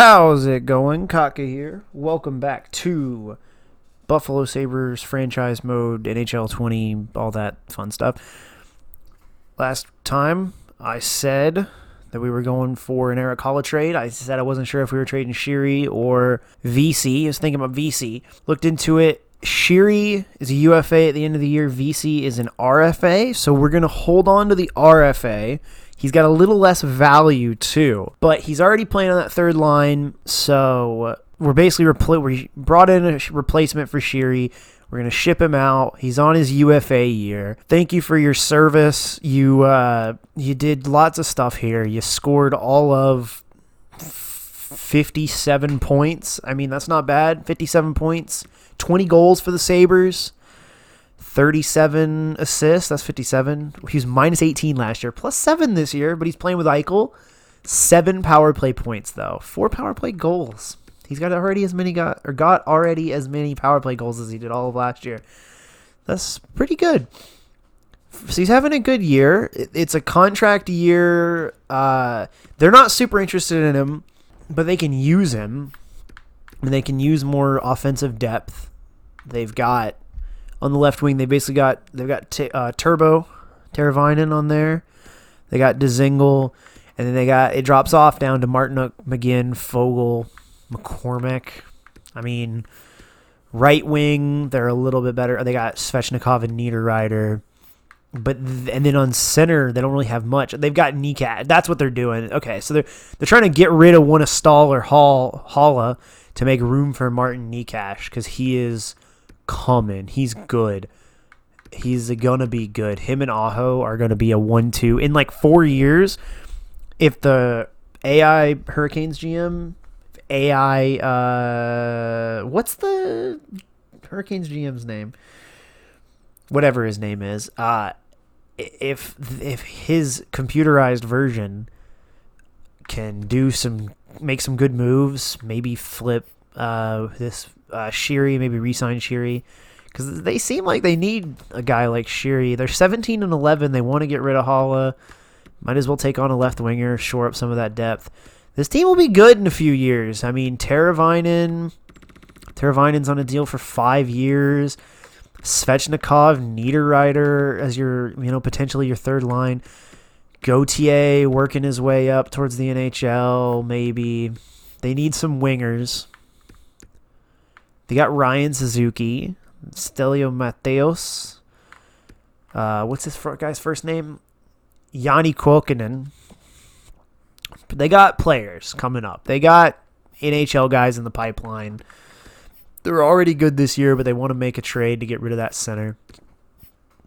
How's it going? Kaka here. Welcome back to Buffalo Sabres franchise mode, NHL 20, all that fun stuff. Last time I said that we were going for an Eric Holla trade. I said I wasn't sure if we were trading Sheary or VC. I was thinking about VC. Looked into it. Sheary is a UFA at the end of the year. VC is an RFA. So we're going to hold on to the RFA. He's got a little less value too, but he's already playing on that third line. So we're basically we brought in a replacement for Sheary. We're going to ship him out. He's on his UFA year. Thank you for your service. You did lots of stuff here. You scored all of 57 points. I mean, that's not bad. 57 points. 20 goals for the Sabres. 37 assists. That's 57. He was minus 18 last year. Plus 7 this year, but he's playing with Eichel. 7 power play points, though. 4 power play goals. He's got already as many power play goals as he did all of last year. That's pretty good. So he's having a good year. It's a contract year. They're not super interested in him, but they can use him. And they can use more offensive depth. They've got on the left wing. They've got Teravainen on there. They got Dzingel, and then it drops off down to Martin McGinn, Fogle, McCormick. I mean, right wing, they're a little bit better. They got Svechnikov and Niederreiter. And then on center, they don't really have much. They've got Nikat. That's what they're doing. Okay, so they're trying to get rid of one of Stahl or Haula to make room for Martin Necas because he is coming. He's good. He's gonna be good. Him and Aho are gonna be a 1-2 in like 4 years. If the AI Hurricanes GM, what's the Hurricanes GM's name? Whatever his name is. If his computerized version can make some good moves, maybe flip this Sheary, maybe re-sign Sheary, because they seem like they need a guy like Sheary. They're 17-11. They want to get rid of Haula. Might as well take on a left winger, shore up some of that depth. This team will be good in a few years. I mean, Teravainen's on a deal for 5 years. Svechnikov, Niederreiter as your, potentially your third line. Gauthier working his way up towards the NHL, maybe. They need some wingers. They got Ryan Suzuki, Stelio Mateos. What's this guy's first name? Yanni Kuokkanen. They got players coming up. They got NHL guys in the pipeline. They're already good this year, but they want to make a trade to get rid of that center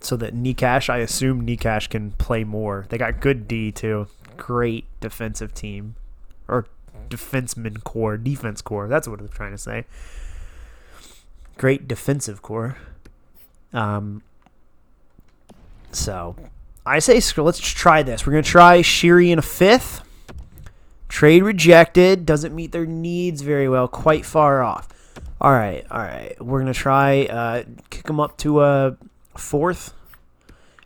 so that I assume Necas can play more. They got good D, too. Great defensive team. Or defense core. That's what I'm trying to say. Great defensive core. So, I say let's try this. We're going to try Sheary in a 5th. Trade rejected. Doesn't meet their needs very well. Quite far off. All right. We're going to try kick them up to a 4th.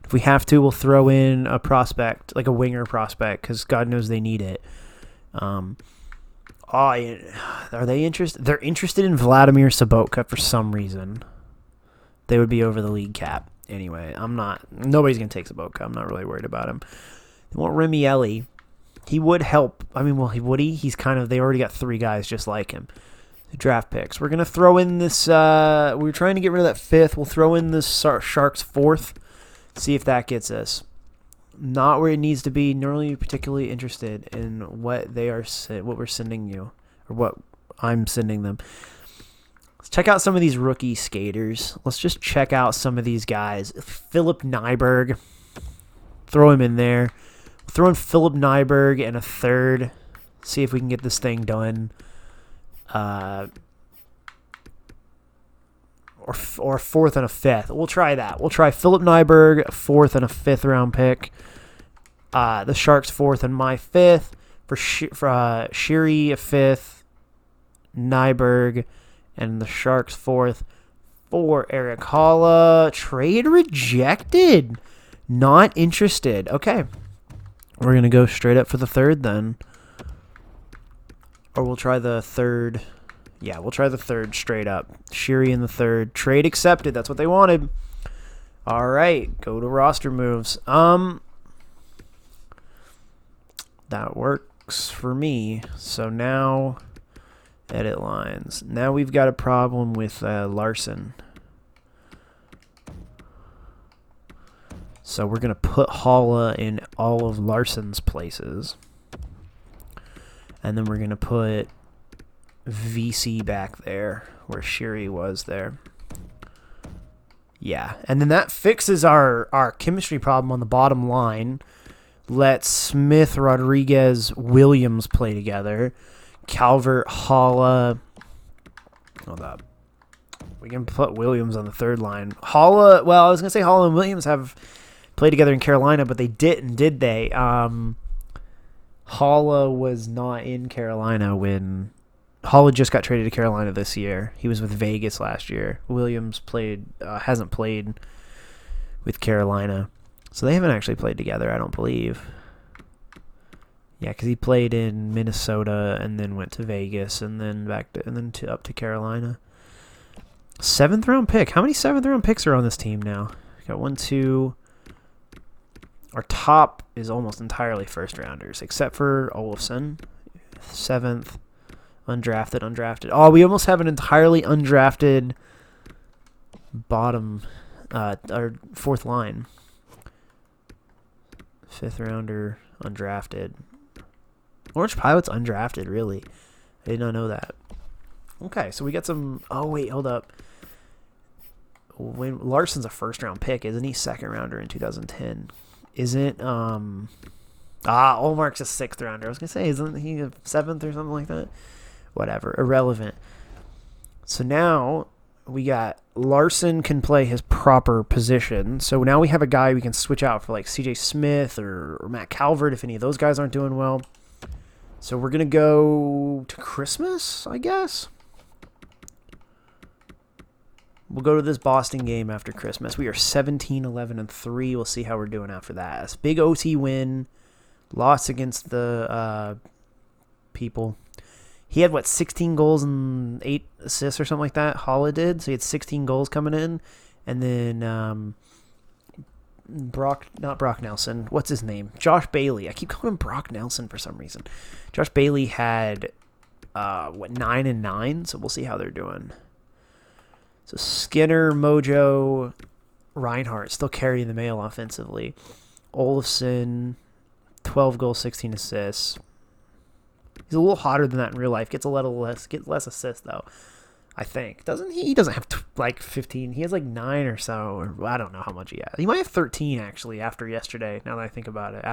If we have to, we'll throw in a prospect, like a winger prospect, because God knows they need it. Are they interested? They're interested in Vladimir Sobotka for some reason. They would be over the league cap. Anyway, nobody's going to take Sobotka. I'm not really worried about him. They want Remieli. He would help. I mean, well, would he? They already got 3 guys just like him. Draft picks. We're going to throw in this, we're trying to get rid of that 5th. We'll throw in this Sharks 4th, see if that gets us. Not where it needs to be, nor really particularly interested in what we're sending you, or what I'm sending them. Let's check out some of these rookie skaters. Let's just check out some of these guys. Philip Nyberg. Throw him in there. Throw in Philip Nyberg and a 3rd. See if we can get this thing done. Or a 4th and a 5th. We'll try that. We'll try Philip Nyberg, a 4th and a 5th round pick. The Sharks 4th and my 5th. For Sheary, a 5th. Nyberg, and the Sharks 4th for Eric Holla. Trade rejected. Not interested. Okay. We're going to go straight up for the 3rd then. Or we'll try the third. Yeah, we'll try the third straight up. Shiri in the third. Trade accepted. That's what they wanted. All right, go to roster moves. That works for me. So now, edit lines. Now we've got a problem with Larson. So we're going to put Holla in all of Larson's places. And then we're going to put VC back there where Shiri was there. Yeah, and then that fixes our chemistry problem on the bottom line. Let Smith, Rodriguez, Williams play together. Calvert, Holla. Hold up. We can put Williams on the third line. Holla, well, I was going to say Holla and Williams have played together in Carolina, but they didn't, did they? Holla was not in Carolina when... Holla just got traded to Carolina this year. He was with Vegas last year. Williams hasn't played with Carolina. So they haven't actually played together, I don't believe. Yeah, because he played in Minnesota and then went to Vegas and then up to Carolina. 7th round pick. How many 7th round picks are on this team now? Got 1, 2. Our top is almost entirely first rounders, except for Olofsson. 7th. Undrafted. Oh, we almost have an entirely undrafted bottom, our fourth line. 5th rounder, undrafted. Orange Pilot's undrafted, really. I did not know that. Okay, so we got some... Oh, wait, hold up. Larson's a first-round pick, isn't he? 2nd rounder in 2010. Isn't... Olmark's a 6th rounder. I was going to say, isn't he a 7th or something like that? Whatever, irrelevant. So now we got Larson can play his proper position. So now we have a guy we can switch out for like CJ Smith or Matt Calvert if any of those guys aren't doing well. So we're going to go to Christmas, I guess. We'll go to this Boston game after Christmas. We are 17-11-3. We'll see how we're doing after that. It's a big OT win. Loss against the people. He had, 16 goals and 8 assists or something like that? Holla did. So he had 16 goals coming in. And then not Brock Nelson. What's his name? Josh Bailey. I keep calling him Brock Nelson for some reason. Josh Bailey had, 9 and 9? So we'll see how they're doing. So Skinner, Mojo, Reinhart still carrying the mail offensively. Olofsson, 12 goals, 16 assists. He's a little hotter than that in real life. Gets less assists though. I think doesn't he? He doesn't have 15. He has 9 or so, or I don't know how much he has. He might have 13 actually after yesterday. Now that I think about it,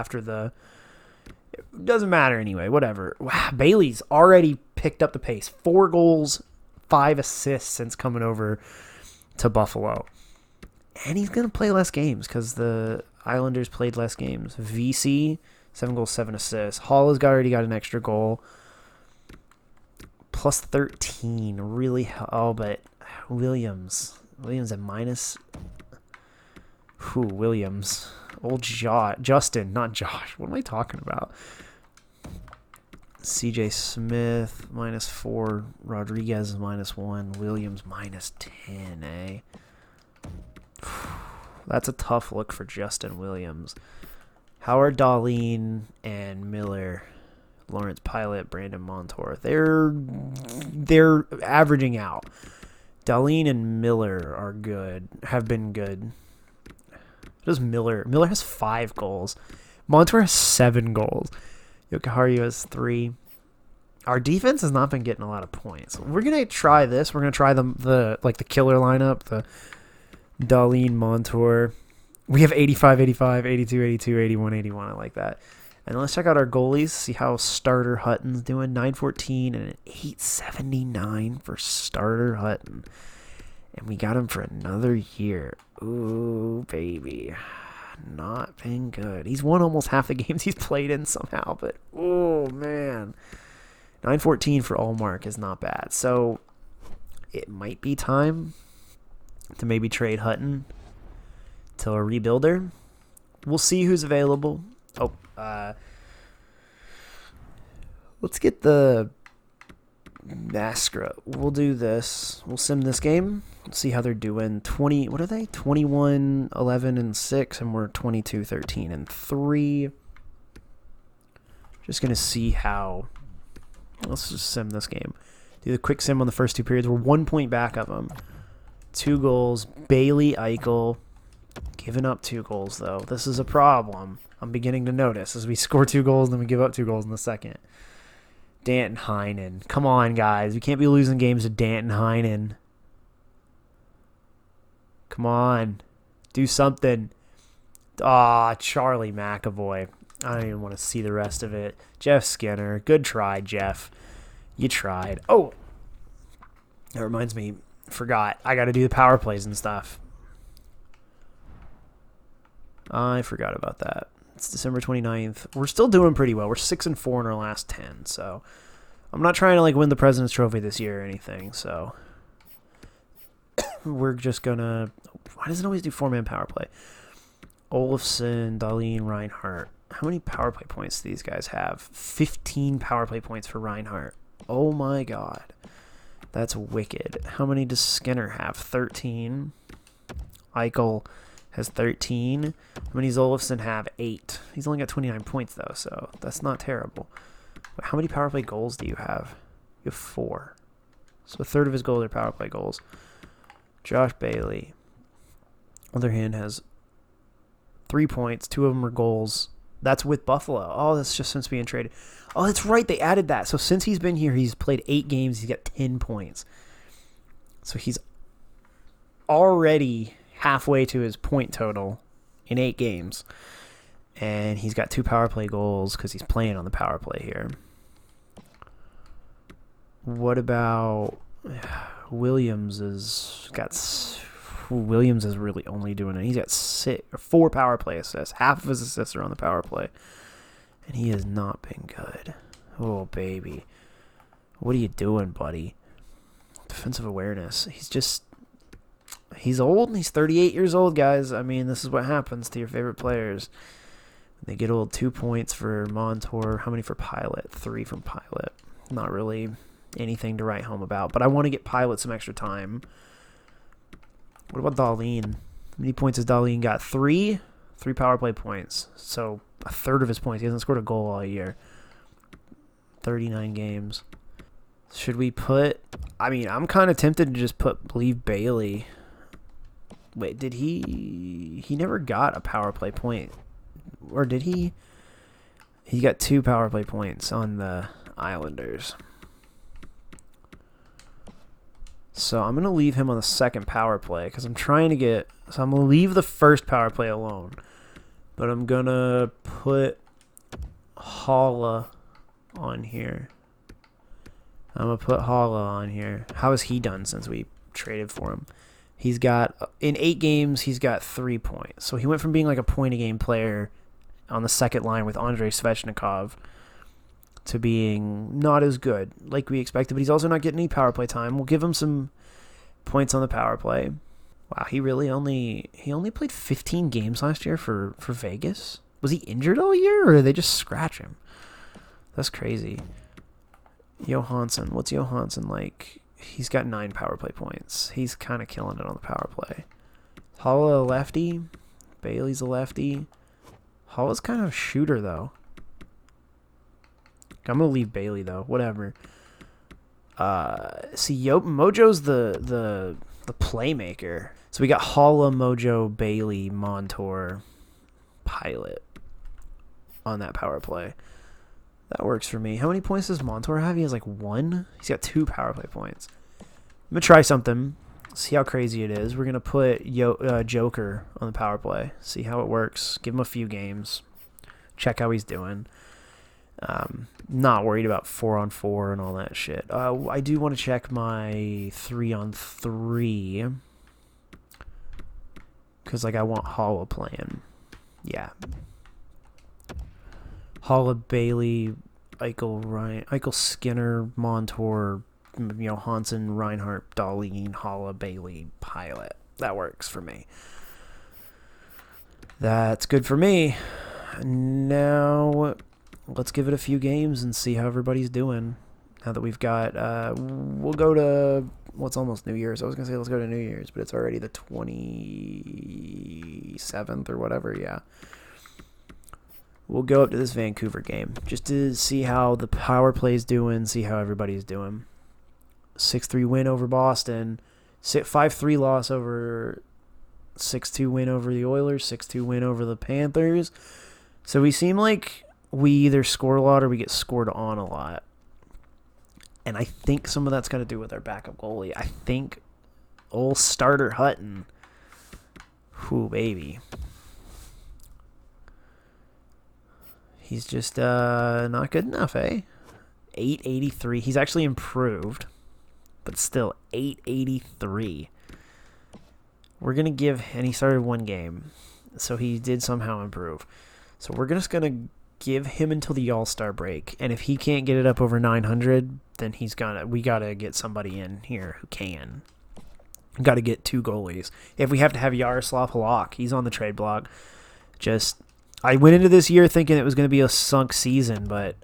it doesn't matter anyway. Whatever. Wow, Bailey's already picked up the pace. 4 goals, 5 assists since coming over to Buffalo, and he's gonna play less games because the Islanders played less games. VC. 7 goals, 7 assists. Hall already got an extra goal. Plus 13. Really. Oh, but Williams. Williams at minus. Williams. Old Justin, not Josh. What am I talking about? CJ Smith, minus 4. Rodriguez, minus 1. Williams, minus 10, eh? That's a tough look for Justin Williams. Howard Dahlin and Miller, Lawrence Pilot, Brandon Montour. They're averaging out. Dahlin and Miller are good. Have been good. Does Miller has 5 goals. Montour has 7 goals. Yokoharu has 3. Our defense has not been getting a lot of points. We're gonna try this. We're gonna try the killer lineup. The Dahlin, Montour. We have 85, 85, 82, 82, 81, 81. I like that. And let's check out our goalies, see how starter Hutton's doing. 914 and an 879 for starter Hutton. And we got him for another year. Ooh, baby. Not been good. He's won almost half the games he's played in somehow, but oh, man. 914 for Allmark is not bad. So it might be time to maybe trade Hutton to a rebuilder. We'll see who's available. Let's get the Nascra. We'll do this. We'll sim this game. See how they're doing. 20. What are they? 21, 11, and 6, and we're 22, 13, and 3. Just gonna see how. Let's just sim this game. Do the quick sim on the first 2 periods. We're 1 point back of them. 2 goals. Bailey, Eichel. Giving up 2 goals, though. This is a problem. I'm beginning to notice as we score 2 goals and then we give up 2 goals in the second. Danton Heinen. Come on, guys. We can't be losing games to Danton Heinen. Come on. Do something. Charlie McAvoy. I don't even want to see the rest of it. Jeff Skinner. Good try, Jeff. You tried. Oh! That reminds me. Forgot. I got to do the power plays and stuff. I forgot about that. It's December 29th. We're still doing pretty well. We're 6-4 in our last 10. So I'm not trying to win the President's Trophy this year or anything. So we're just gonna. Why does it always do 4-man power play? Olofsson, Dahlin, Reinhart. How many power play points do these guys have? 15 power play points for Reinhart. Oh my god, that's wicked. How many does Skinner have? 13. Eichel has 13. How many does Olofsson have? 8. He's only got 29 points, though, so that's not terrible. But how many power play goals do you have? You have 4. So a third of his goals are power play goals. Josh Bailey, on the other hand, has 3 points. 2 of them are goals. That's with Buffalo. Oh, that's just since being traded. Oh, that's right. They added that. So since he's been here, he's played 8 games. He's got 10 points. So he's already halfway to his point total in 8 games. And he's got 2 power play goals because he's playing on the power play here. What about Williams? Williams is really only doing it. He's got 4 power play assists. Half of his assists are on the power play. And he has not been good. Oh, baby. What are you doing, buddy? Defensive awareness. He's old. He's 38 years old, guys. I mean, this is what happens to your favorite players. They get old. 2 points for Montour. How many for Pilot? 3 from Pilot. Not really anything to write home about. But I want to get Pilot some extra time. What about Dahlin? How many points has Dahlin got? 3? 3 power play points. So a third of his points. He hasn't scored a goal all year. 39 games. Should we put... I mean, I'm kind of tempted to just leave Bailey. Wait, did he... He never got a power play point. Or did he? He got 2 power play points on the Islanders. So I'm going to leave him on the second power play because I'm trying to get... So I'm going to leave the first power play alone. But I'm going to put Holla on here. I'm going to put Holla on here. How has he done since we traded for him? He's got... In 8 games, he's got 3 points. So he went from being like a point-a-game player on the second line with Andrei Svechnikov to being not as good like we expected, but he's also not getting any power play time. We'll give him some points on the power play. Wow, he only played 15 games last year for Vegas. Was he injured all year, or did they just scratch him? That's crazy. Johansson, what's Johansson like? He's got 9 power play points. He's kind of killing it on the power play. Holla a lefty. Bailey's a lefty. Holla's kind of a shooter though. I'm gonna leave Bailey though. Whatever. Mojo's the playmaker. So we got Holla, Mojo, Bailey, Montour, Pilot on that power play. That works for me. How many points does Montour have? He has like 1. He's got 2 power play points. I'm gonna try something. See how crazy it is. We're gonna put Joker on the power play. See how it works. Give him a few games. Check how he's doing. Not worried about 4-on-4 and all that shit. I do want to check my 3-on-3 because I want Holla playing. Yeah. Holla, Bailey, Eichel, Skinner, Montour, Johansson, Reinhart, Dahlin, Holla, Bailey, Pilot. That works for me. That's good for me. Now, let's give it a few games and see how everybody's doing. Now that we've got, we'll go to, well, it's almost New Year's. I was going to say let's go to New Year's, but it's already the 27th or whatever, yeah. We'll go up to this Vancouver game just to see how the power play's doing, see how everybody's doing. 6-3 win over Boston, 5-3 loss over, 6-2 win over the Oilers, 6-2 win over the Panthers. So we seem like we either score a lot or we get scored on a lot. And I think some of that's got to do with our backup goalie. I think old starter Hutton, whoo, baby. He's just not good enough, eh? 883. He's actually improved, but still 883. We're going to give, and he started one game, so he did somehow improve. So we're just going to give him until the All-Star break, and if he can't get it up over 900, then we got to get somebody in here who can. Got to get 2 goalies. If we have to have Yaroslav Halak, he's on the trade block. I went into this year thinking it was going to be a sunk season, but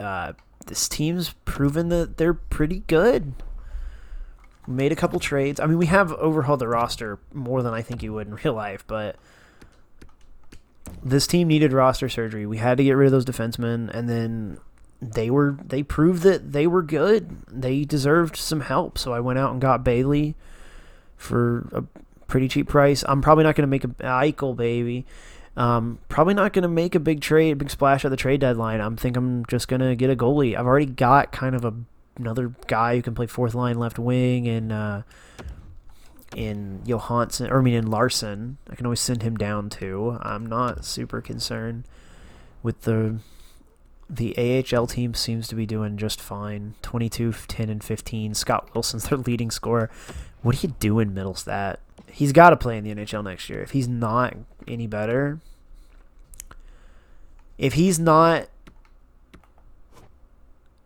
this team's proven that they're pretty good. We made a couple trades. I mean, we have overhauled the roster more than I think you would in real life, but this team needed roster surgery. We had to get rid of those defensemen, and then they proved that they were good. They deserved some help, so I went out and got Bailey for a pretty cheap price. I'm probably not going to make Eichel, baby. Probably not going to make a big splash at the trade deadline. I'm just going to get a goalie. I've already got kind of another guy who can play fourth line left wing in Larson. I can always send him down too. I'm not super concerned with the AHL team seems to be doing just fine. 22, 10, and 15. Scott Wilson's their leading scorer. What are you doing, Middlestat? He's got to play in the NHL next year. If he's not any better, if he's not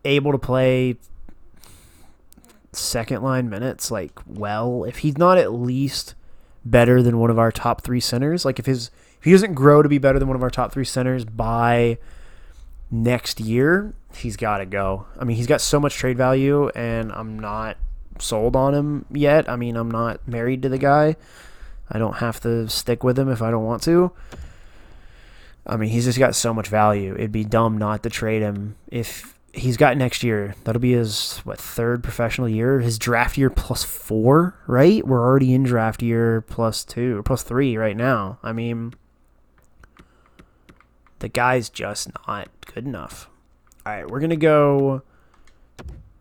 able to play second line minutes, if he's not at least better than one of our top 3 centers, if he doesn't grow to be better than one of our top 3 centers by next year, he's got to go. I mean, he's got so much trade value, and I'm not sold on him yet. I mean, I'm not married to the guy. I don't have to stick with him if I don't want to. I mean, he's just got so much value. It'd be dumb not to trade him. If he's got next year, that'll be his, 3rd professional year? His draft year +4, right? We're already in draft year +2 or +3 right now. I mean, the guy's just not good enough. All right, we're going to go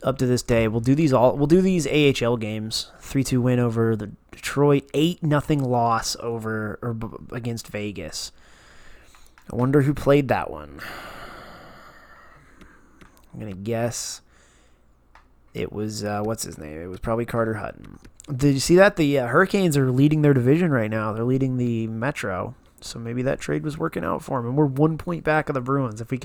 up to this day. We'll do these AHL games. 3-2 win over the Detroit, 8-0 loss against Vegas. I wonder who played that one. I'm going to guess it was, what's his name? It was probably Carter Hutton. Did you see that? The Hurricanes are leading their division right now. They're leading the Metro. So maybe that trade was working out for them. And we're 1 point back of the Bruins. If we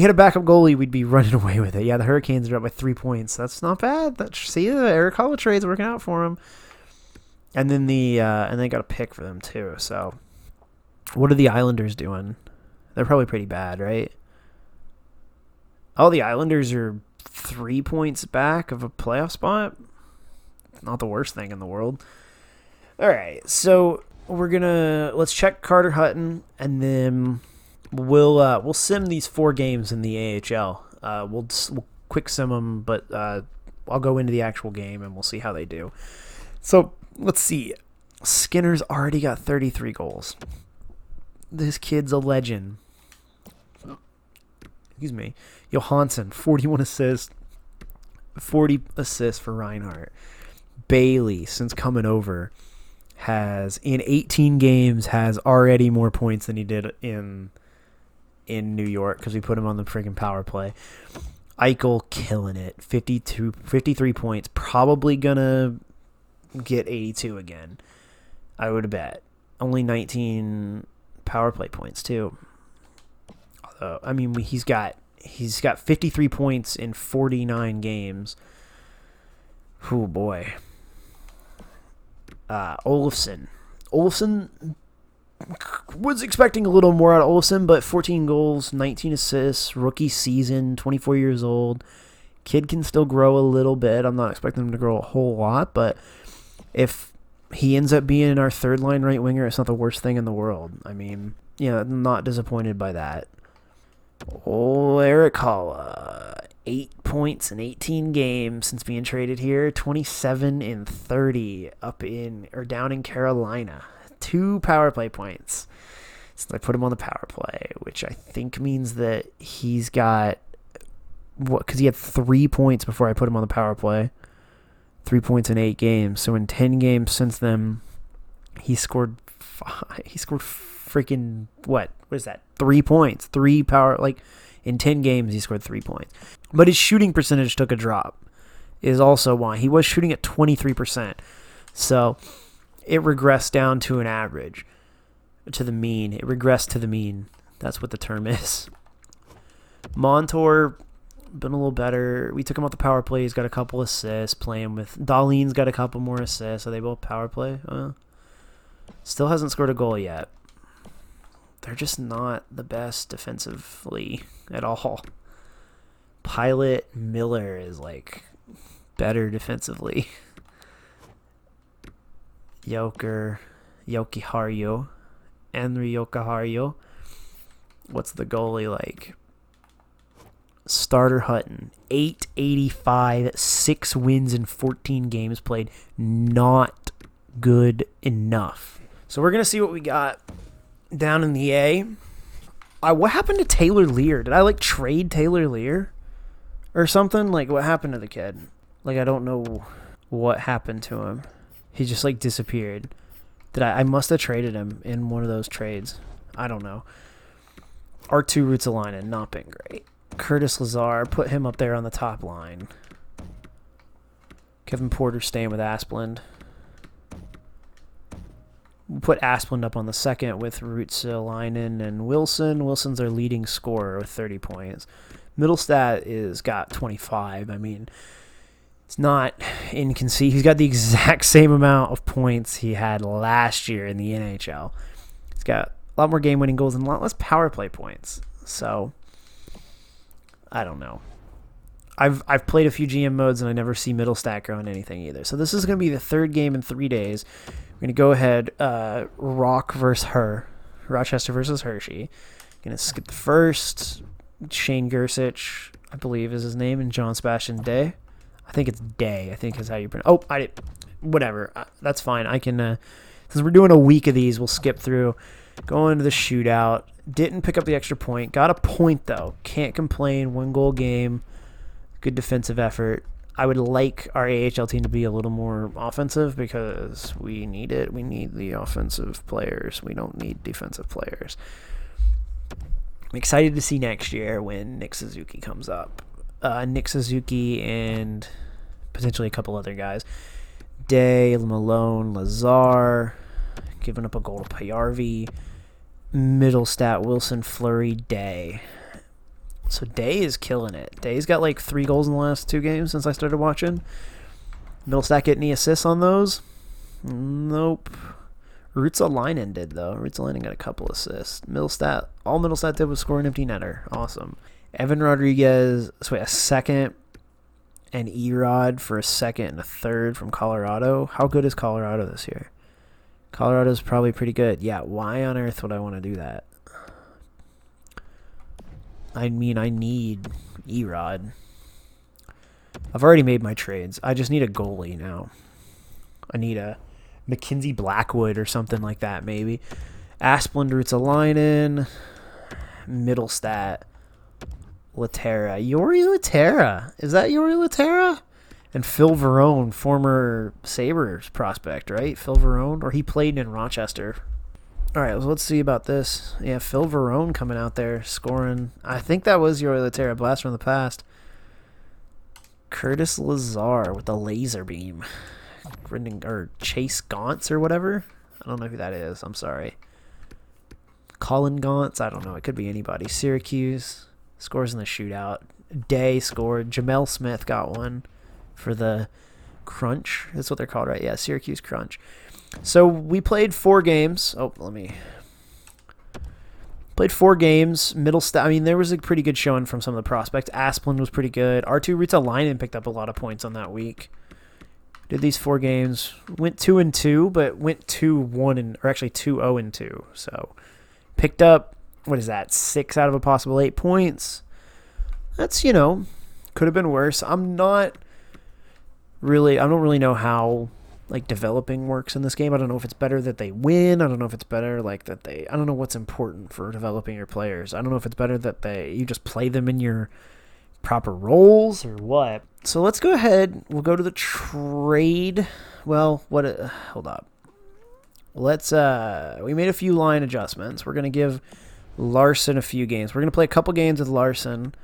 had a backup goalie, we'd be running away with it. Yeah, the Hurricanes are up by 3 points. That's not bad. See, the Eric Holla trade's working out for them. And then and they got a pick for them too. So what are the Islanders doing? They're probably pretty bad, right? Oh, the Islanders are 3 points back of a playoff spot. Not the worst thing in the world. All right, so let's check Carter Hutton, and then we'll sim these 4 games in the AHL. We'll quick sim them, but I'll go into the actual game and we'll see how they do. So let's see. Skinner's already got 33 goals. This kid's a legend. Excuse me. Johansson, 41 assists. 40 assists for Reinhart. Bailey, since coming over, has in 18 games has already more points than he did in New York because we put him on the friggin' power play. Eichel killing it. 53 points. Probably gonna get 82 again. I would bet. Only 19 power play points too. I mean, he's got 53 points in 49 games. Oh boy. Olofsson was expecting a little more out of Olofsson, but 14 goals, 19 assists, rookie season, 24 years old, Kid can still grow a little bit. I'm not expecting him to grow a whole lot, but if he ends up being our third line right winger, it's not the worst thing in the world. I mean, yeah, I'm not disappointed by that. Oh, Eric Holla, 8 points in 18 games since being traded here. 27 in 30 down in Carolina. 2 power play points since I put him on the power play, which I think means that he's got because he had 3 points before I put him on the power play. 3 points in 8 games. So in 10 games since then, he scored freaking what is that? 3 points. In 10 games he scored 3 points. But his shooting percentage took a drop. Is also why he was shooting at 23%. So it regressed down to an average, to the mean. It regressed to the mean. That's what the term is. Montour been a little better. We took him off the power play. He's got a couple assists playing with. Dahlin's got a couple more assists. Are they both power play? Still hasn't scored a goal yet. They're just not the best defensively at all. Pilot Miller is like better defensively. Yokihario. Henry Yokihario. What's the goalie like? Starter Hutton, 885, 6 wins in 14 games played. Not good enough. So we're going to see what we got down in the A. What happened to Taylor Lear? Did I trade Taylor Lear or something? What happened to the kid? I don't know what happened to him. He just disappeared. I must have traded him in one of those trades. I don't know. R2 Ruotsalainen, not been great. Curtis Lazar, put him up there on the top line. Kevin Porter staying with Asplund. We'll put Asplund up on the second with Ruotsalainen and Wilson. Wilson's our leading scorer with 30 points. Middlestat is got 25. I mean, it's not inconceivable. He's got the exact same amount of points he had last year in the NHL. He's got a lot more game-winning goals and a lot less power play points. So I don't know. I've played a few GM modes and I never see Middlestat growing anything either. So this is going to be the third game in 3 days. We're going to go ahead, Rochester versus Hershey. Going to skip the first. Shane Gersich, I believe is his name, and John Sebastian Day. I think it's Day, I think is how you pronounce it. Oh, I did. Whatever. That's fine. I can, since we're doing a week of these, we'll skip through. Go into the shootout. Didn't pick up the extra point. Got a point, though. Can't complain. 1-goal game. Good defensive effort. I would like our AHL team to be a little more offensive because we need it. We need the offensive players. We don't need defensive players. I'm excited to see next year when Nick Suzuki comes up. Nick Suzuki and potentially a couple other guys. Day, Malone, Lazar, giving up a goal to Payarvi. Middlestat, Wilson, Fleury, Day. So Day is killing it. Day's got 3 goals in the last 2 games since I started watching. Middlestat get any assists on those? Nope. Ruotsalainen did, though. Ruotsalainen got a couple assists. All Middlestat did was score an empty netter. Awesome. Evan Rodriguez, a second, and Erod for a second and a third from Colorado. How good is Colorado this year? Colorado's probably pretty good. Yeah, why on earth would I want to do that? I mean, I need Erod. I've already made my trades. I just need a goalie now. I need a Mackenzie Blackwood or something like that, maybe. Asplund, Ruotsalainen, Middlestat, Laterra. Yori Laterra. Is that Yori Laterra? And Phil Verone, former Sabres prospect, right? Phil Verone? Or he played in Rochester. All right, well, let's see about this. Yeah, Phil Verone coming out there scoring. I think that was Yori Laterra, blast from the past. Curtis Lazar with the laser beam. Or Chase Gauntz or whatever. I don't know who that is. I'm sorry. Colin Gauntz. I don't know. It could be anybody. Syracuse scores in the shootout. Day scored. Jamel Smith got one for the Crunch. That's what they're called, right? Yeah, Syracuse Crunch. So we played 4 games. Oh, let me Played 4 games. I mean, there was a pretty good showing from some of the prospects. Asplund was pretty good. R2 Ritsalainen picked up a lot of points on that week. Did these 4 games. Went 2-2, but went 2-0-2. So picked up, what is that, 6 out of a possible 8 points. That's, could have been worse. I don't really know how developing works in this game. I don't know if it's better that they win. I don't know if it's better I don't know what's important for developing your players. I don't know if it's better that you just play them in your proper roles or what. So let's go ahead. We'll go to the trade. Well, hold up. We made a few line adjustments. We're going to give Larson a few games. We're going to play a couple games with Larson.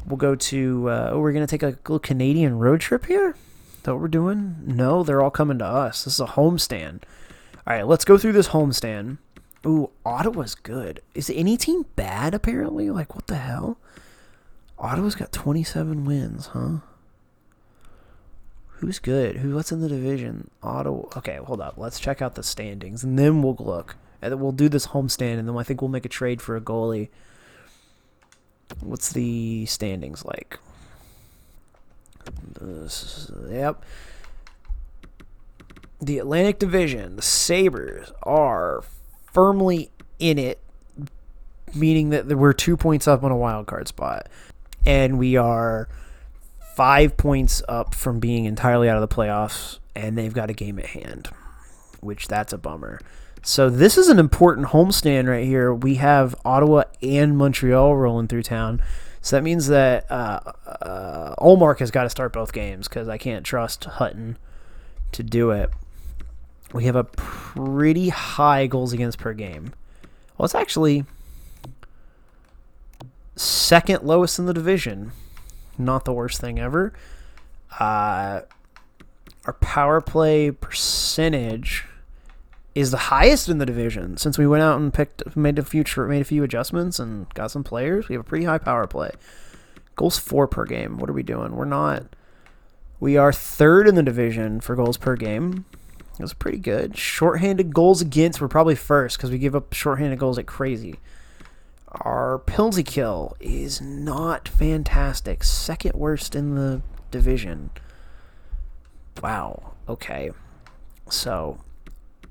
We'll go to, we're going to take a little Canadian road trip here? Is that what we're doing? No, they're all coming to us. This is a homestand. All right, let's go through this homestand. Ooh, Ottawa's good. Is any team bad, apparently? What the hell? Ottawa's got 27 wins, huh? Who's good? What's in the division? Ottawa. Okay, hold up. Let's check out the standings, and then we'll look. And then we'll do this homestand, and then I think we'll make a trade for a goalie. What's the standings like? Yep. The Atlantic Division, the Sabres are firmly in it, meaning that we're 2 points up on a wild card spot. And we are 5 points up from being entirely out of the playoffs, and they've got a game at hand, which that's a bummer. So this is an important homestand right here. We have Ottawa and Montreal rolling through town. So that means that Ullmark has got to start both games because I can't trust Hutton to do it. We have a pretty high goals against per game. Well, it's actually second lowest in the division. Not the worst thing ever. Our power play percentage is the highest in the division since we went out and made a few adjustments and got some players. We have a pretty high power play. Goals for per game. What are we doing? We are third in the division for goals per game. That's pretty good. Shorthanded goals against, we're probably first because we give up shorthanded goals like crazy. Our penalty kill is not fantastic. Second worst in the division. Wow. Okay. So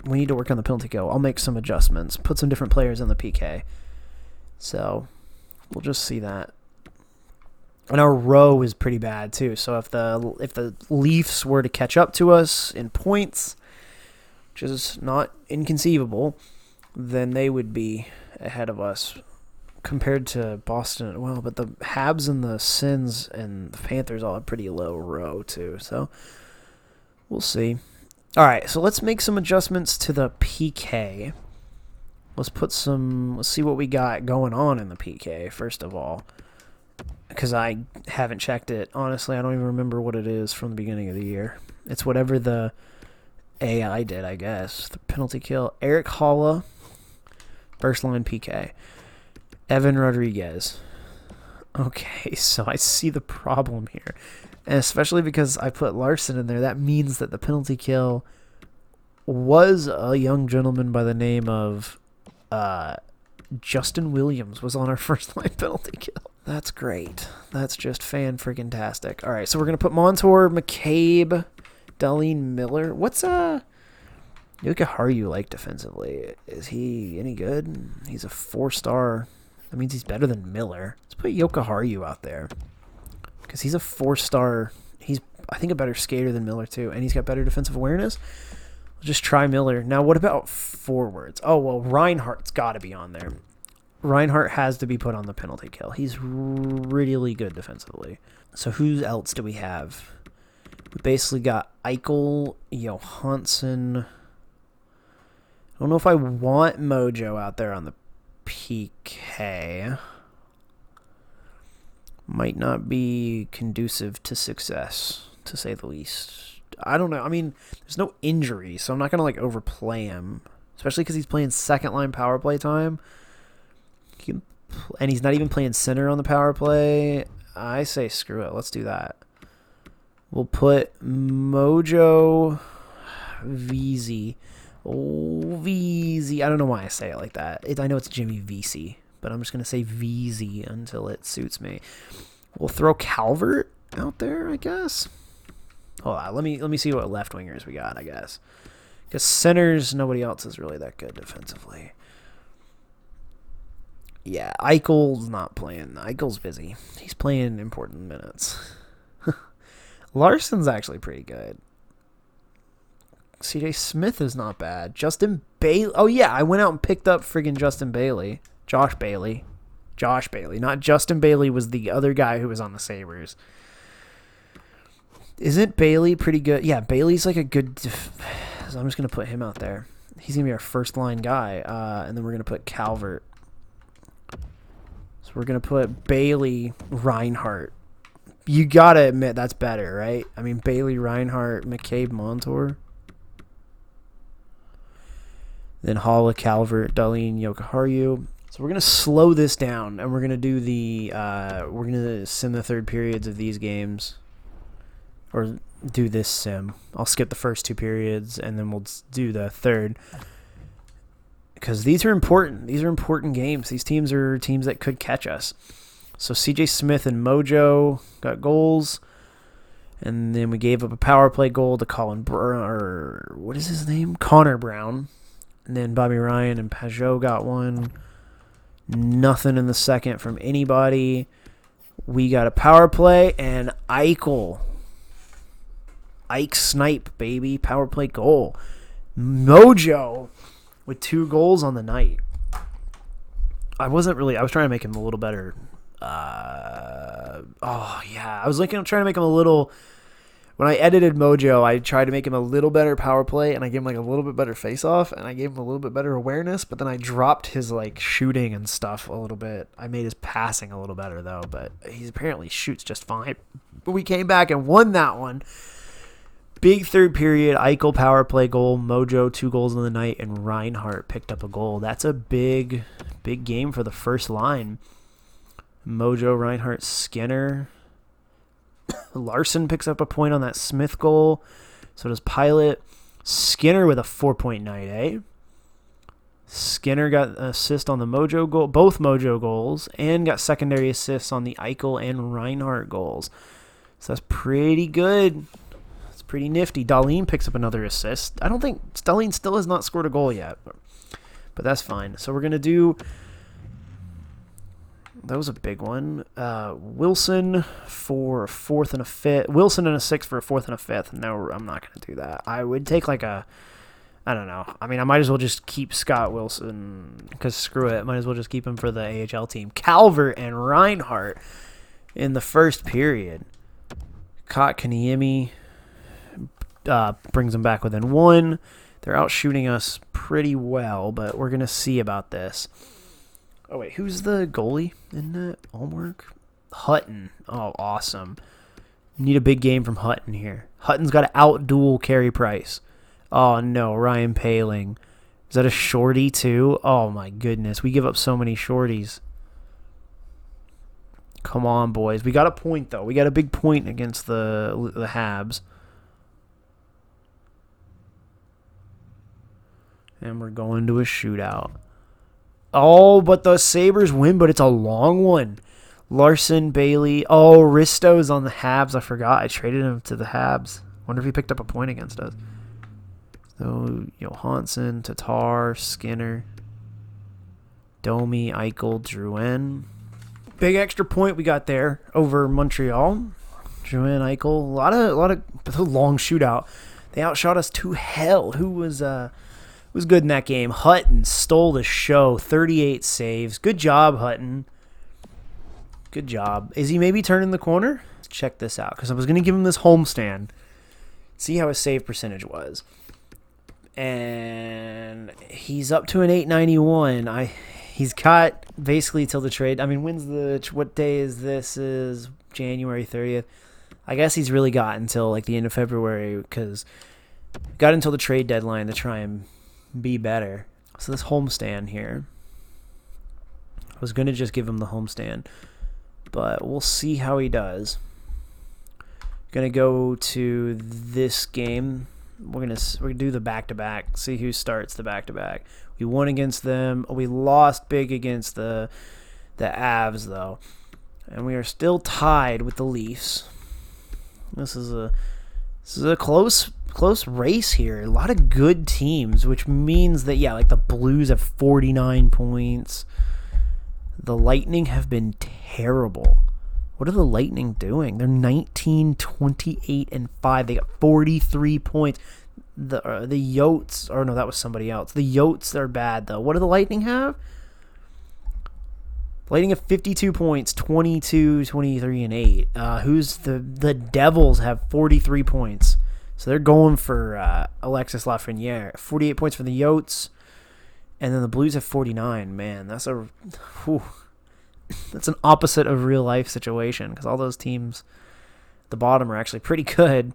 we need to work on the penalty kill. I'll make some adjustments. Put some different players in the PK. So we'll just see that. And our row is pretty bad too. So if the Leafs were to catch up to us in points, which is not inconceivable, then they would be ahead of us compared to Boston. Well, but the Habs and the Sens and the Panthers all have pretty low row too. So we'll see. All right, so let's make some adjustments to the PK. Let's see what we got going on in the PK, first of all, because I haven't checked it. Honestly, I don't even remember what it is from the beginning of the year. It's whatever the AI did, I guess. The penalty kill. Eric Holla, first line PK. Evan Rodriguez. Okay, so I see the problem here. And especially because I put Larson in there, that means that the penalty kill was a young gentleman by the name of Justin Williams was on our first line penalty kill. That's great. That's just fan-freaking-tastic. All right, so we're going to put Montour, McCabe, Darlene Miller. What's Yokoharu like defensively? Is he any good? He's a 4-star. That means he's better than Miller. Let's put Yokoharu out there because he's a 4-star. He's, I think, a better skater than Miller, too, and he's got better defensive awareness. We'll just try Miller. Now, what about forwards? Oh, well, Reinhardt's got to be on there. Reinhardt has to be put on the penalty kill. He's really good defensively. So who else do we have? We basically got Eichel, Johansson. I don't know if I want Mojo out there on the PK. Might not be conducive to success, to say the least. I don't know. I mean, there's no injury, so I'm not going to overplay him, especially because he's playing second-line power play time. And he's not even playing center on the power play. I say screw it. Let's do that. We'll put Mojo, VZ. Oh, VZ. I don't know why I say it like that. I know it's Jimmy VC, but I'm just going to say VZ until it suits me. We'll throw Calvert out there, I guess. Hold on. Let me see what left wingers we got, I guess. Because centers, nobody else is really that good defensively. Yeah, Eichel's not playing. Eichel's busy. He's playing important minutes. Larson's actually pretty good. CJ Smith is not bad. Justin Bailey. Oh, yeah, I went out and picked up friggin' Justin Bailey. Josh Bailey. Not Justin Bailey was the other guy who was on the Sabres. Isn't Bailey pretty good? Yeah, Bailey's like a good... So I'm just going to put him out there. He's going to be our first line guy. And then we're going to put Calvert. So we're going to put Bailey, Reinhart. You got to admit that's better, right? I mean, Bailey, Reinhart, McCabe, Montour. Then Halla, Calvert, Dahlin, Jokiharju. So we're going to slow this down, and we're going to do the we're going to sim the third periods of these games. Or do this sim. I'll skip the first 2 periods, and then we'll do the third. Because these are important. These are important games. These teams are teams that could catch us. So CJ Smith and Mojo got goals. And then we gave up a power play goal to Connor Brown. And then Bobby Ryan and Pajot got one. Nothing in the second from anybody. We got a power play, and Eichel. Ike Snipe, baby. Power play goal. Mojo with 2 goals on the night. I was trying to make him a little better. I was trying to make him a little... When I edited Mojo, I tried to make him a little better power play, and I gave him like a little bit better face-off, and I gave him a little bit better awareness, but then I dropped his like shooting and stuff a little bit. I made his passing a little better, though, but he apparently shoots just fine. But we came back and won that one. Big third period, Eichel power play goal, Mojo 2 goals in the night, and Reinhart picked up a goal. That's a big game for the first line. Mojo, Reinhart, Skinner... Larson picks up a point on that Smith goal. So does Pilot. Skinner with a 4-point night, eh? Skinner got an assist on the Mojo goal, both Mojo goals, and got secondary assists on the Eichel and Reinhart goals. So that's pretty good. It's pretty nifty. Dahlin picks up another assist. I don't think Dahlin still has not scored a goal yet, but that's fine. So we're going to do... That was a big one. Wilson for a 4th and a 5th. Wilson and a 6th for a 4th and a 5th. No, I'm not going to do that. I would take like a... I don't know. I mean, I might as well just keep Scott Wilson because screw it. Might as well just keep him for the AHL team. Calvert and Reinhart in the first period. Kotkaniemi brings them back within 1. They're out shooting us pretty well, but we're going to see about this. Oh, wait, who's the goalie in that? Allmark? Hutton. Oh, awesome. Need a big game from Hutton here. Hutton's got to out-duel Carey Price. Oh, no, Ryan Poehling. Is that a shorty, too? Oh, my goodness. We give up so many shorties. Come on, boys. We got a point, though. We got a big point against the Habs. And we're going to a shootout. Oh, but the Sabres win, but it's a long one. Larson, Bailey. Oh, Risto's on the Habs. I forgot. I traded him to the Habs. Wonder if he picked up a point against us. So, Johansson, Tatar, Skinner, Domi, Eichel, Drouin. Big extra point we got there over Montreal. Drouin, Eichel. A lot of long shootout. They outshot us to hell. Who was good in that game? Hutton stole the show. 38 saves. Good job, Hutton. Good job. Is he maybe turning the corner? Let's check this out because I was going to give him this homestand. See how his save percentage was. And he's up to an 891. He's got basically till the trade. I mean, what day is this? Is January 30th. I guess he's really got until like the end of February because got until the trade deadline to try and be better. So this homestand here, I was going to just give him the homestand, but we'll see how he does. Going to go to this game. we're gonna do the back-to-back. See who starts the back-to-back. We won against them. We lost big against the Avs though, and we are still tied with the Leafs. This is a close race here. A lot of good teams, which means that like the Blues have 49 points. The Lightning have been terrible. What are the Lightning doing? They're 19, 28, and 5. They got 43 points. The Yotes, or no, that was somebody else. The Yotes, they're bad, though. What do the Lightning have? Lightning have 52 points, 22, 23, and 8. Who's the Devils have 43 points. So they're going for Alexis Lafreniere. 48 points for the Yotes. And then the Blues have 49. Man, that's that's an opposite of real life situation because all those teams at the bottom are actually pretty good.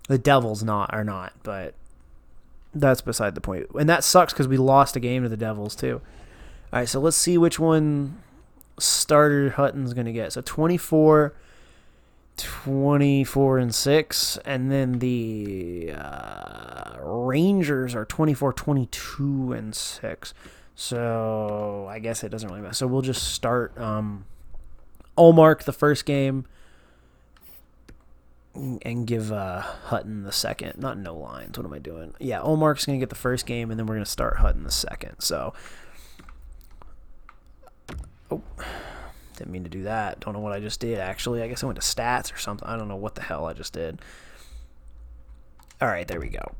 The Devils are not, but that's beside the point. And that sucks because we lost a game to the Devils too. All right, so let's see which one starter Hutton's going to get. So 24, 24, and 6, and then the Rangers are 24, 22, and 6. So I guess it doesn't really matter. So we'll just start Ullmark the first game and give Hutton the second. Not no lines. What am I doing? Yeah, Ullmark's going to get the first game, and then we're going to start Hutton the second. So, didn't mean to do that. Don't know what I just did, actually. I guess I went to stats or something. I don't know what the hell I just did. All right, there we go.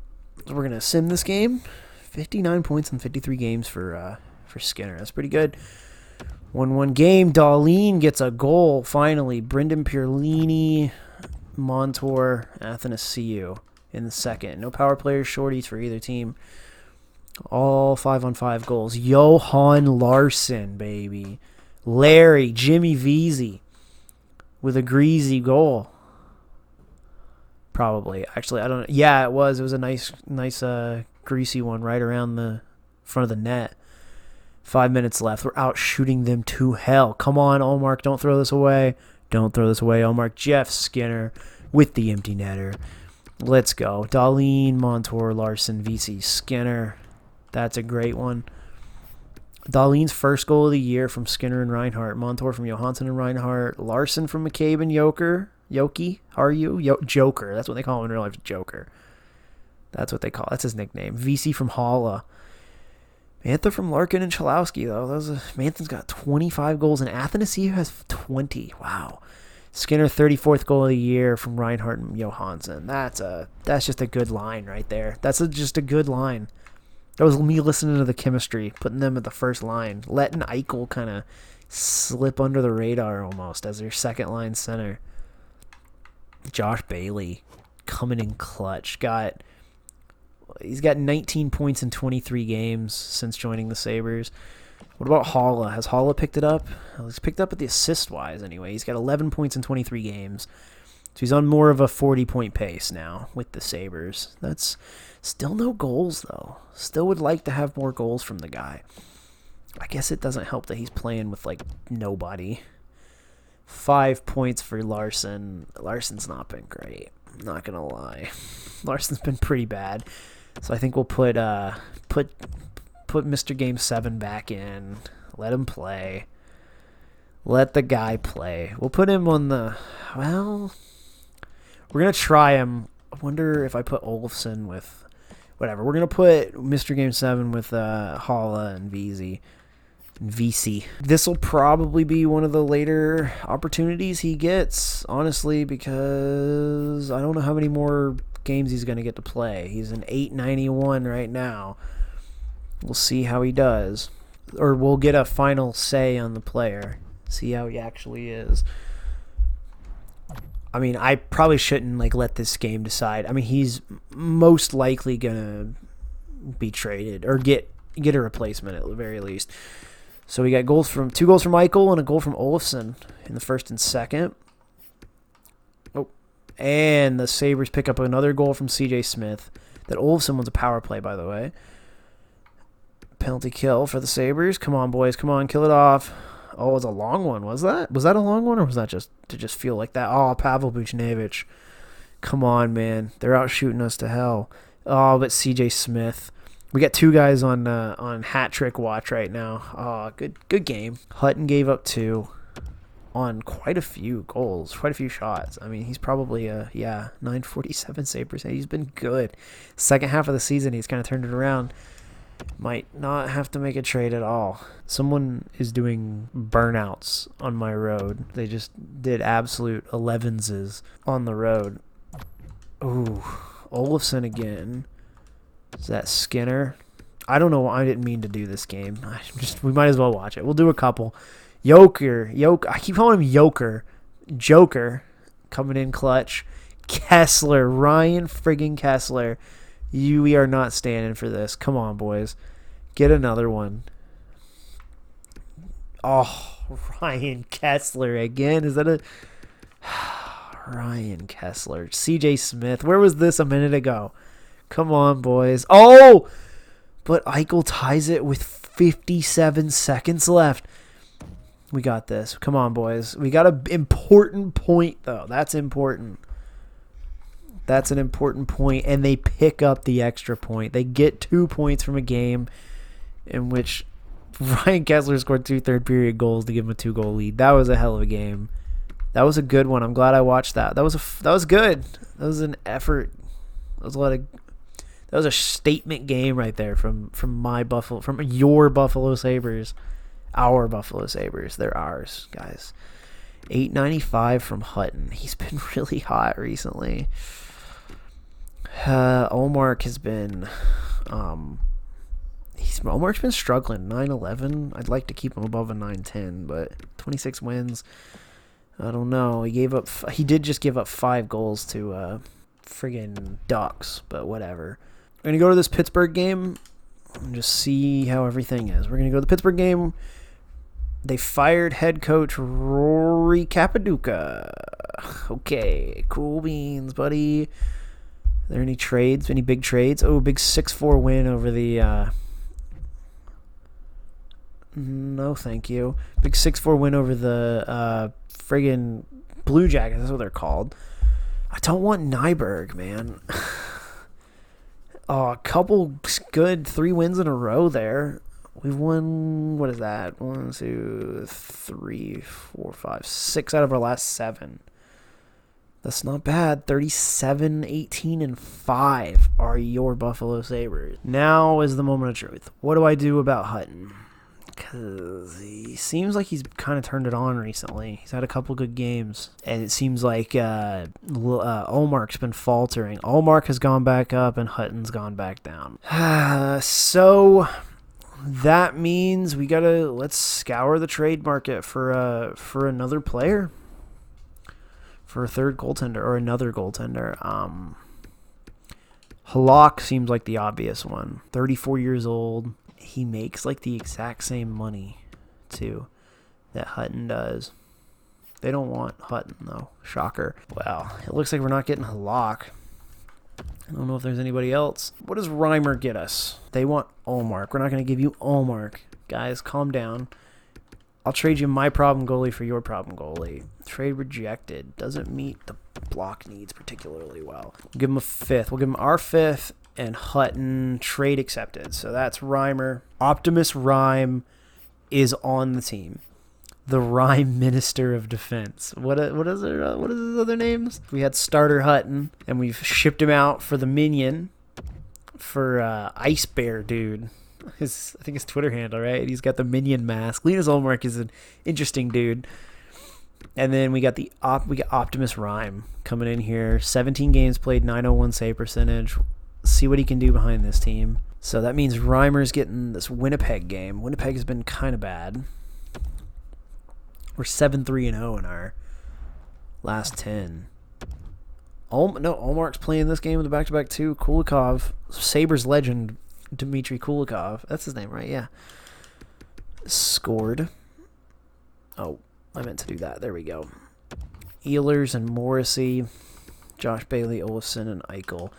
So we're going to sim this game. 59 points in 53 games for Skinner. That's pretty good. 1-1 game. Dahlin gets a goal, finally. Brendan Pierlini, Montour, Athanasiou in the second. No power players, shorties for either team. All 5-on-5 goals. Johan Larsson, baby. Larry, Jimmy Vesey with a greasy goal. Probably. Actually, I don't know. Yeah, it was. It was a nice greasy one right around the front of the net. 5 minutes left. We're out shooting them to hell. Come on, Ullmark. Don't throw this away. Don't throw this away, Ullmark. Jeff Skinner with the empty netter. Let's go. Dahlin, Montour, Larson, Vesey, Skinner. That's a great one. Dahlin's first goal of the year from Skinner and Reinhart. Montour from Johansson and Reinhart. Larson from McCabe and Yoki. Are you? Joker. That's what they call him in real life. Joker. That's what they call. That's his nickname. VC from Holla. Mantha from Larkin and Chalowski, though. Manthan's got 25 goals, and Athanasiou has 20. Wow. Skinner, 34th goal of the year from Reinhart and Johansson. That's just a good line right there. That's just a good line. That was me listening to the chemistry, putting them at the first line, letting Eichel kind of slip under the radar almost as their second line center. Josh Bailey coming in clutch. He's got 19 points in 23 games since joining the Sabres. What about Holla? Has Holla picked it up? Well, he's picked up at the assist-wise anyway. He's got 11 points in 23 games. So he's on more of a 40-point pace now with the Sabres. That's still no goals, though. Still would like to have more goals from the guy. I guess it doesn't help that he's playing with, nobody. 5 points for Larson. Larson's not been great. I'm not going to lie. Larson's been pretty bad. So I think we'll put Mr. Game 7 back in. Let him play. Let the guy play. We'll put him on the... Well, we're going to try him. I wonder if I put Olofsson with... Whatever. We're going to put Mr. Game 7 with Holla and VC. This will probably be one of the later opportunities he gets, honestly, because I don't know how many more games he's going to get to play. He's an 891 right now. We'll see how he does. Or we'll get a final say on the player. See how he actually is. I mean, I probably shouldn't let this game decide. I mean, he's most likely going to be traded or get a replacement at the very least. So we got two goals from Eichel and a goal from Olofsson in the first and second. Oh, and the Sabres pick up another goal from C.J. Smith. That Olofsson was a power play, by the way. Penalty kill for the Sabres. Come on, boys. Come on, kill it off. Oh, it was a long one, was that? Was that a long one, or was that just to feel like that? Oh, Pavel Buchnevich. Come on, man. They're out shooting us to hell. Oh, but C.J. Smith. We got two guys on hat trick watch right now. Oh, good game. Hutton gave up 2 on quite a few goals, quite a few shots. I mean, he's probably a 947 save percent. He's been good. Second half of the season, he's kind of turned it around. Might not have to make a trade at all. Someone is doing burnouts on my road. They just did absolute 11s on the road. Ooh, Olafson again. Is that Skinner? I don't know. I didn't mean to do this game. We might as well watch it. We'll do a couple. Joker. I keep calling him Joker. Joker coming in clutch. Kessler. Ryan friggin' Kessler. We are not standing for this. Come on, boys. Get another one. Oh, Ryan Kessler again. Is that a... Ryan Kessler. C.J. Smith. Where was this a minute ago? Come on, boys. Oh! But Eichel ties it with 57 seconds left. We got this. Come on, boys. We got an important point, though. That's important. That's an important point, and they pick up the extra point. They get 2 points from a game in which Ryan Kessler scored 2 third-period goals to give him a 2-goal lead. That was a hell of a game. That was a good one. I'm glad I watched that. That was good. That was an effort. That was a statement game right there from your Buffalo Sabres. Our Buffalo Sabres. They're ours, guys. 895 from Hutton. He's been really hot recently. Olmark has been Olmark's been struggling. 911. I'd like to keep him above a 910, but 26 wins. I don't know. He did just give up 5 goals to friggin' Ducks, but whatever. We're going to go to this Pittsburgh game and just see how everything is. We're going to go to the Pittsburgh game. They fired head coach Rory Capaduca. Okay, cool beans, buddy. Are there any trades? Any big trades? Oh, big 6-4 win over the... No, thank you. Big 6-4 win over the friggin' Blue Jackets. That's what they're called. I don't want Nyberg, man. Oh, a couple good 3 wins in a row there. We've won, what is that? 1, 2, 3, 4, 5, 6 out of our last 7. That's not bad. 37, 18, and 5 are your Buffalo Sabres. Now is the moment of truth. What do I do about Hutton? Because he seems like he's kind of turned it on recently. He's had a couple good games. And it seems like Olmark's been faltering. Olmark has gone back up and Hutton's gone back down. So that means let's scour the trade market for another player. For a third goaltender or another goaltender. Halak seems like the obvious one. 34 years old. He makes like the exact same money, too, that Hutton does. They don't want Hutton, though. Shocker. Well, it looks like we're not getting Halak. I don't know if there's anybody else. What does Reimer get us? They want Olmark. We're not going to give you Olmark. Guys, calm down. I'll trade you my problem goalie for your problem goalie. Trade rejected. Doesn't meet the block needs particularly well. We'll give him a 5th. We'll give him our 5th. And Hutton, trade accepted. So that's Reimer. Optimus Rhyme is on the team. The Rhyme Minister of Defense. What is his other names? We had Starter Hutton, and we've shipped him out for the Minion, for Ice Bear Dude. I think his Twitter handle, right? He's got the Minion mask. Linus Olmark is an interesting dude. And then we got Optimus Rhyme coming in here. 17 games played, 901 save percentage. See what he can do behind this team. So that means Reimer's getting this Winnipeg game. Winnipeg has been kind of bad. We're 7-3-0 in our last 10. Olmark's playing this game with a back-to-back too. Kulikov, Sabres legend Dmitry Kulikov. That's his name, right? Yeah. Scored. Oh, I meant to do that. There we go. Ehlers and Morrissey. Josh Bailey, Olafson, and Eichel.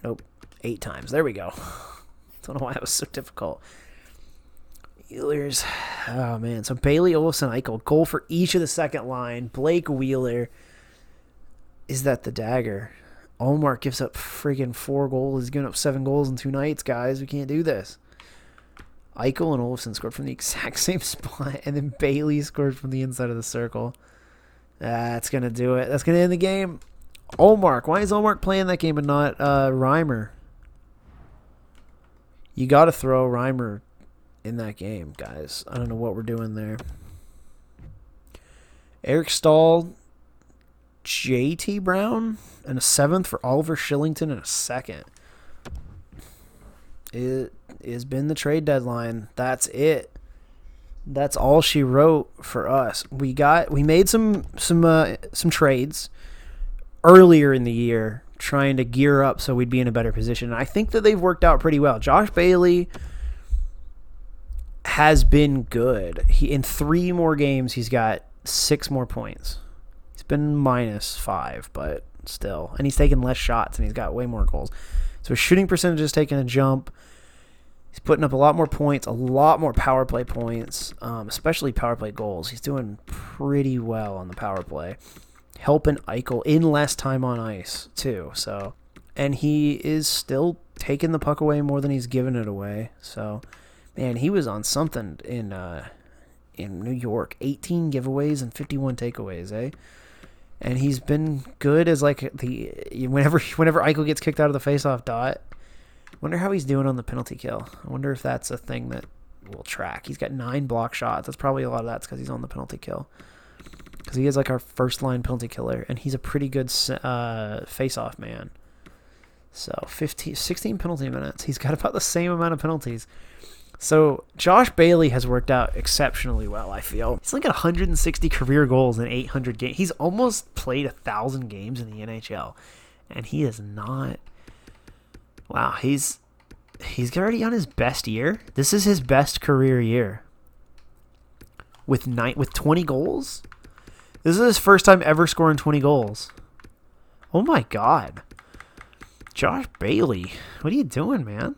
Nope. 8 times. There we go. Don't know why that was so difficult. Ehlers. Oh, man. So Bailey, Olafson, Eichel. Goal for each of the second line. Blake Wheeler. Is that the dagger? Allmark gives up friggin' 4 goals. He's giving up 7 goals in 2 nights, guys. We can't do this. Eichel and Olofsson scored from the exact same spot, and then Bailey scored from the inside of the circle. That's going to do it. That's going to end the game. Allmark. Why is Allmark playing that game and not Reimer? You got to throw Reimer in that game, guys. I don't know what we're doing there. Eric Stahl, JT Brown, and a 7th for Oliver Shillington and a 2nd. It has been the trade deadline. That's it. That's all she wrote for us. We made some trades earlier in the year, trying to gear up so we'd be in a better position. And I think that they've worked out pretty well. Josh Bailey has been good. In 3 more games, he's got 6 more points. He's been -5, but still. And he's taken less shots, and he's got way more goals. So his shooting percentage is taking a jump. He's putting up a lot more points, a lot more power play points, especially power play goals. He's doing pretty well on the power play. Helping Eichel in less time on ice, too. So, and he is still taking the puck away more than he's giving it away. So, man, he was on something in New York. 18 giveaways and 51 takeaways, eh? And he's been good as like whenever Eichel gets kicked out of the faceoff dot. Wonder how he's doing on the penalty kill. I wonder if that's a thing that we'll track. He's got 9 block shots. That's probably a lot of that's because he's on the penalty kill. Because he is like our first line penalty killer, and he's a pretty good face-off man. So 16 penalty minutes. He's got about the same amount of penalties. So Josh Bailey has worked out exceptionally well, I feel. He's like 160 career goals in 800 games. He's almost played 1,000 games in the NHL, and he is not. Wow, he's already on his best year. This is his best career year. With 20 goals? This is his first time ever scoring 20 goals. Oh my God. Josh Bailey, what are you doing, man?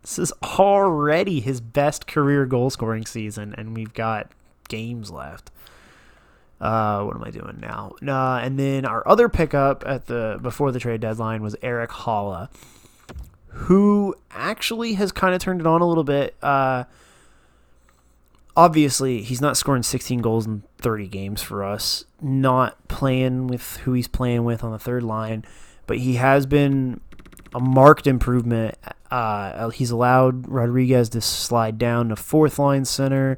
This is already his best career goal scoring season, and we've got games left. What am I doing now? And then our other pickup before the trade deadline was Eric Holla, who actually has kind of turned it on a little bit. Obviously, he's not scoring 16 goals in 30 games for us, not playing with who he's playing with on the third line, but he has been a marked improvement. He's allowed Rodriguez to slide down to 4th line center.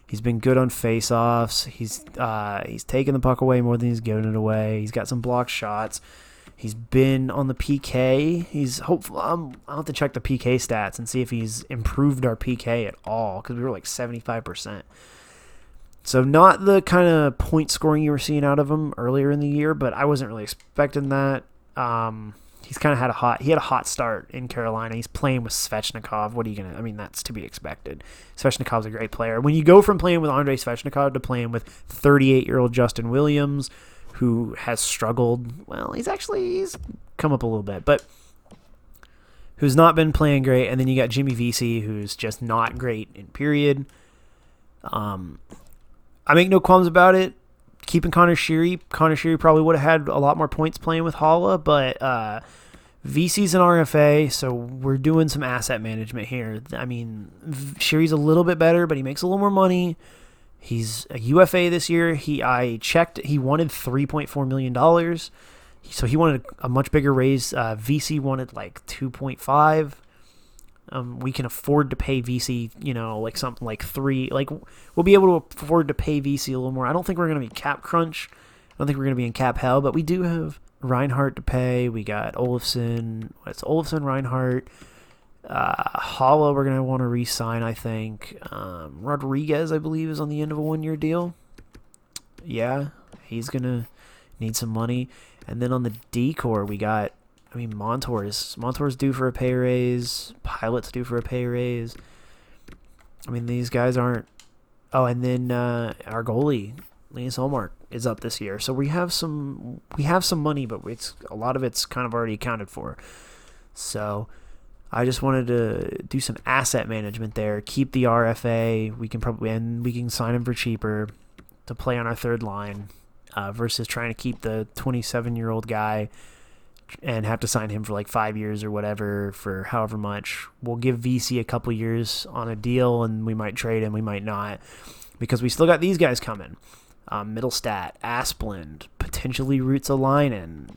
He's been good on faceoffs. He's taken the puck away more than he's given it away. He's got some blocked shots. He's been on the PK. He's hopeful. I'll have to check the PK stats and see if he's improved our PK at all, because we were like 75%. So not the kind of point scoring you were seeing out of him earlier in the year, but I wasn't really expecting that. He's kind of had a hot start in Carolina. He's playing with Svechnikov. What are you gonna? I mean, that's to be expected. Svechnikov's a great player. When you go from playing with Andrei Svechnikov to playing with 38-year-old Justin Williams, who has struggled. Well, he's come up a little bit, but who's not been playing great. And then you got Jimmy Vesey, who's just not great in period. I make no qualms about it. Keeping Connor Sheary probably would have had a lot more points playing with Holla, but Vesey's an RFA, so we're doing some asset management here. I mean, Sheary's a little bit better, but he makes a little more money. He's a UFA this year. I checked. He wanted $3.4 million. So he wanted a much bigger raise. VC wanted like 2.5. We can afford to pay VC, like something like 3. Like, we'll be able to afford to pay VC a little more. I don't think we're going to be cap crunch. I don't think we're going to be in cap hell, but we do have Reinhardt to pay. We got Olofsson. It's Olofsson, Reinhardt. Holla, we're going to want to re-sign, I think. Rodriguez, I believe, is on the end of a 1-year deal. Yeah, he's going to need some money. And then on the D-core, we got, Montour's due for a pay raise. Pilot's due for a pay raise. I mean, these guys aren't... Oh, and then our goalie, Linus Ullmark, is up this year. So we have some money, but a lot of it's kind of already accounted for. So I just wanted to do some asset management there. Keep the RFA. We can sign him for cheaper to play on our third line versus trying to keep the 27-year-old guy and have to sign him for like 5 years or whatever for however much. We'll give VC a couple years on a deal, and we might trade him, we might not, because we still got these guys coming. Middlestat, Asplund, potentially Ruotsalainen,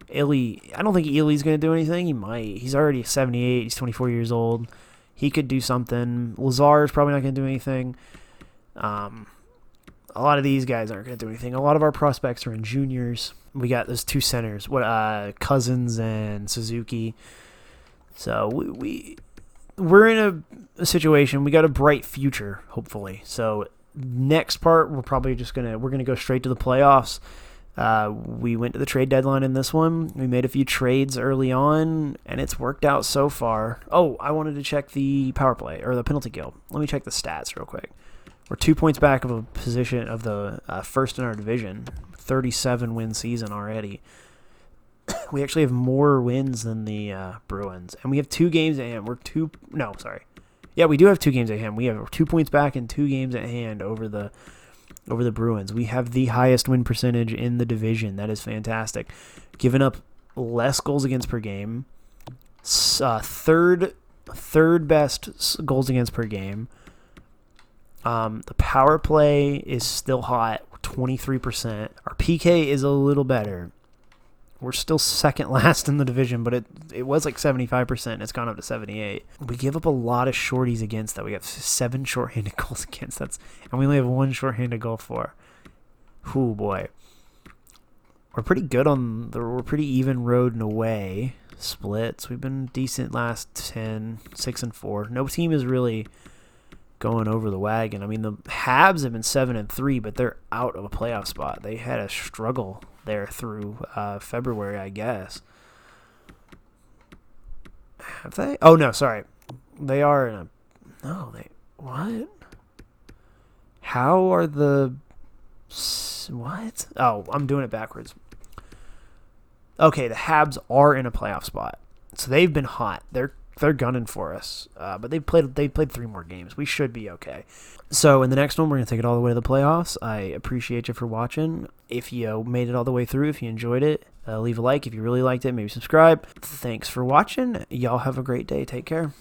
Illy. I don't think Illy's going to do anything. He might. He's already 78. He's 24 years old. He could do something. Lazar is probably not going to do anything. A lot of these guys aren't going to do anything. A lot of our prospects are in juniors. We got those two centers, Cousins and Suzuki. So we're in a situation. We got a bright future, hopefully. So next part, we're gonna go straight to the playoffs. We went to the trade deadline in this one. We made a few trades early on, and it's worked out so far. Oh, I wanted to check the power play or the penalty kill. Let me check the stats real quick. We're 2 points back of a position of the first in our division. 37 win season already. We actually have more wins than the Bruins, and we have 2 games at hand. Yeah, we do have 2 games at hand. We have 2 points back and 2 games at hand over the Bruins. We have the highest win percentage in the division. That is fantastic. Giving up less goals against per game. Third best goals against per game. The power play is still hot. We're 23%. Our PK is a little better. We're still second last in the division, but it was like 75%. It's gone up to 78. We give up a lot of shorties against that. We have 7 shorthanded goals against. And we only have 1 shorthanded goal for. Oh boy. We're pretty good we're pretty even road and away splits. We've been decent last 10, 6-4. No team is really going over the wagon. I mean, the Habs have been 7-3, but they're out of a playoff spot. They had a struggle there through February, I guess. Have they? Oh, no, sorry. They are in a... No, they... What? How are the... What? Oh, I'm doing it backwards. Okay, the Habs are in a playoff spot. So they've been hot. They're gunning for us. But they played 3 more games. We should be okay. So in the next one, we're going to take it all the way to the playoffs. I appreciate you for watching. If you made it all the way through, if you enjoyed it, leave a like. If you really liked it, maybe subscribe. Thanks for watching. Y'all have a great day. Take care.